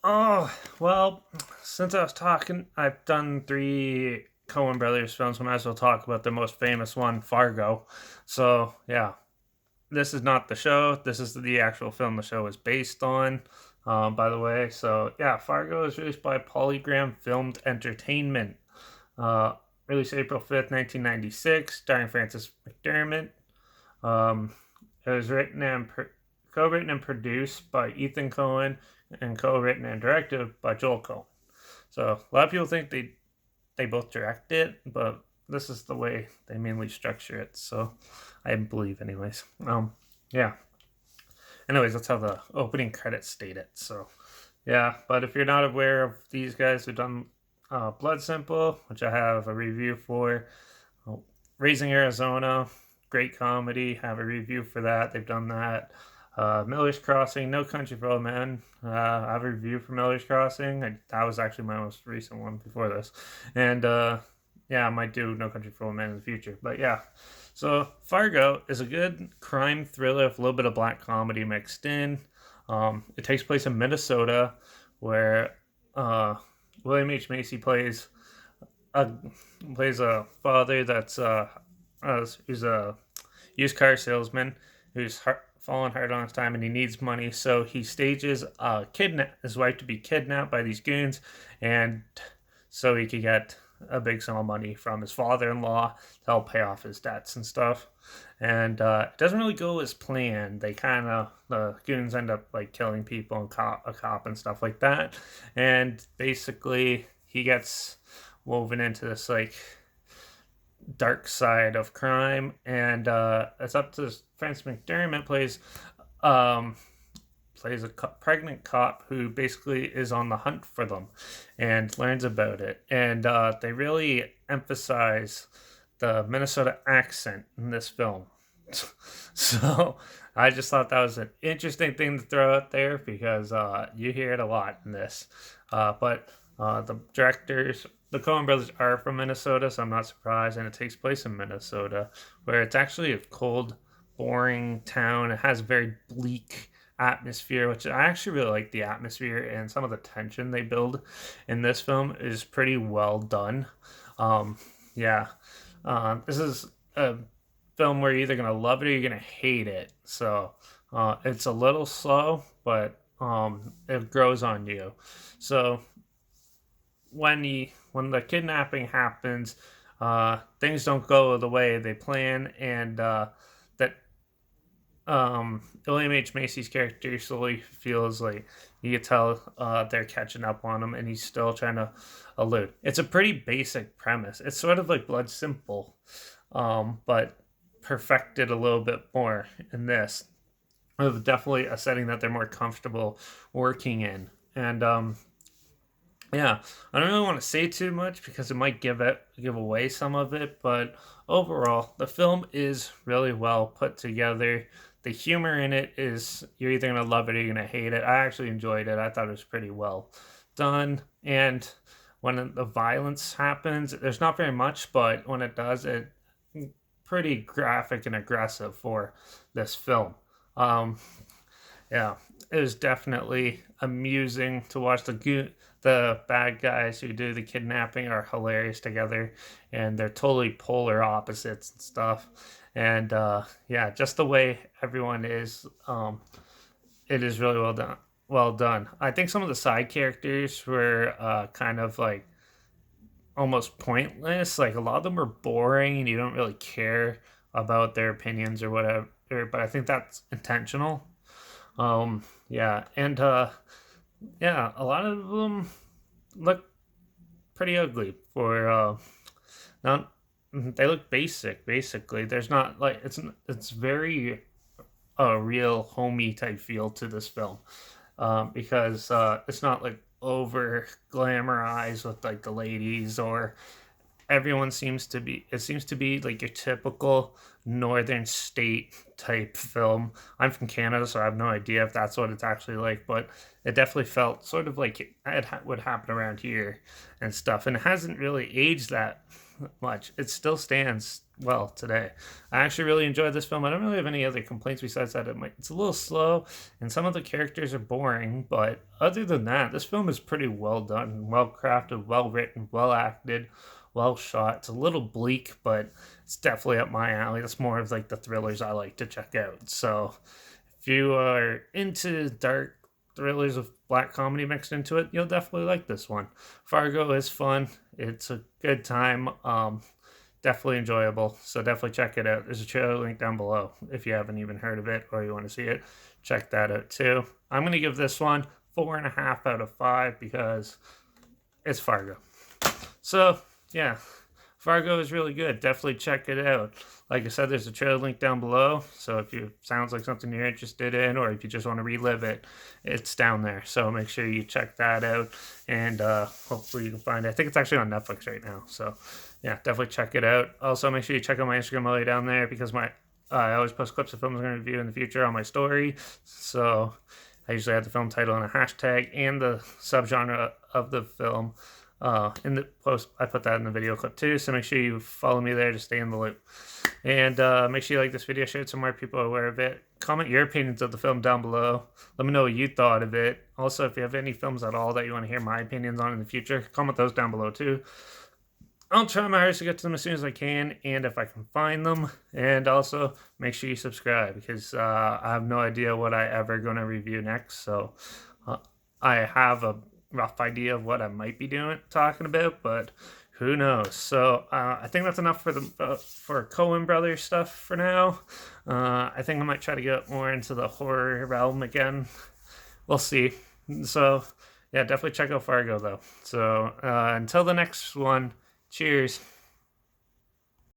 Oh, well, since I was talking, I've done three Coen Brothers films. We might as well talk about the most famous one, Fargo. So, yeah, this is not the show. This is the actual film the show is based on, by the way. So, yeah, Fargo is released by Polygram Filmed Entertainment. Uh, Released April 5th, 1996, starring Francis McDermott. Um, it was co-written and produced by Ethan Cohen and co-written and directed by Joel Cohen. So a lot of people think they both direct it, but this is the way they mainly structure it. So I believe, anyways. Yeah. Anyways, that's how the opening credits state it. So yeah, but if you're not aware of these guys who've done Blood Simple, which I have a review for, oh, Raising Arizona, great comedy. Have a review for that. They've done that. Miller's Crossing, No Country for Old Men. I have a review for Miller's Crossing. That was actually my most recent one before this. And yeah, I might do No Country for Old Men in the future. But yeah, so Fargo is a good crime thriller with a little bit of black comedy mixed in. It takes place in Minnesota, where William H Macy a plays a father who's a used car salesman who's fallen hard on his time and he needs money, so he stages his wife to be kidnapped by these goons, and so he could get a big sum of money from his father-in-law to help pay off his debts and stuff. And it doesn't really go as planned. The goons end up like killing people and a cop and stuff like that. And basically, he gets woven into this like dark side of crime, and it's up to Francis McDermott um, plays a pregnant cop who basically is on the hunt for them and learns about it. And they really emphasize the Minnesota accent in this film. So I just thought that was an interesting thing to throw out there because you hear it a lot in this. But the directors, the Coen brothers, are from Minnesota, so I'm not surprised. And it takes place in Minnesota, where it's actually a cold, boring town. It has very bleak atmosphere, which I actually really like the atmosphere, and some of the tension they build in this film is pretty well done. Yeah, this is a film where you're either gonna love it or you're gonna hate it. So it's a little slow, but it grows on you. So when the kidnapping happens, things don't go the way they plan, and that William H Macy's character slowly feels like you can tell they're catching up on him, and he's still trying to elude. It's a pretty basic premise. It's sort of like Blood Simple, but perfected a little bit more in this. Definitely a setting that they're more comfortable working in, and yeah, I don't really want to say too much because it might give away some of it, but overall, the film is really well put together. The humor in it is you're either gonna love it or you're gonna hate it. I actually enjoyed it. I thought it was pretty well done, and when the violence happens, there's not very much, but when it does, it pretty graphic and aggressive for this film. Um, yeah, it was definitely amusing to watch the bad guys who do the kidnapping are hilarious together, and they're totally polar opposites and stuff. And yeah, just the way everyone is, it is really well done. Well done. I think some of the side characters were kind of like almost pointless. Like a lot of them were boring, and you don't really care about their opinions or whatever. But I think that's intentional. Yeah, and yeah, a lot of them look pretty ugly for not. They look basic. Basically, there's not like it's very real homey type feel to this film, because it's not like over glamorized with like the ladies, or everyone seems to be it seems to be like your typical northern state type film. I'm from Canada, so I have no idea if that's what it's actually like, but it definitely felt sort of like would happen around here and stuff, and it hasn't really aged that much. It still stands well today. I actually really enjoyed this film. I don't really have any other complaints besides that it's a little slow and some of the characters are boring, but other than that, this film is pretty well done, well crafted, well written, well acted, well shot. It's a little bleak, but it's definitely up my alley. It's more of like the thrillers I like to check out. So if you are into dark thrillers with black comedy mixed into it, you'll definitely like this one. Fargo is fun. It's a good time. Definitely enjoyable. So definitely check it out. There's a trailer link down below if you haven't even heard of it or you want to see it. Check that out too. I'm gonna give this one 4.5 out of 5 because it's Fargo. So yeah, Fargo is really good. Definitely check it out. Like I said, there's a trailer link down below. So if it sounds like something you're interested in, or if you just want to relive it, it's down there. So make sure you check that out, and hopefully you can find it. I think it's actually on Netflix right now. So yeah, definitely check it out. Also, make sure you check out my Instagram while you're down there because I always post clips of films I'm going to review in the future on my story. So I usually have the film title and a hashtag and the subgenre of the film. In the post, I put that in the video clip too, so make sure you follow me there to stay in the loop. And make sure you like this video, share it so more people are aware of it. Comment your opinions of the film down below. Let me know what you thought of it. Also, if you have any films at all that you want to hear my opinions on in the future, comment those down below too. I'll try my hardest to get to them as soon as I can, and if I can find them. And also, make sure you subscribe because I have no idea what I ever going to review next. So I have a rough idea of what I might be talking about, but who knows? So I think that's enough for the for Coen Brothers stuff for now. I think I might try to get more into the horror realm again. We'll see. So yeah, definitely check out Fargo though. So until the next one, cheers.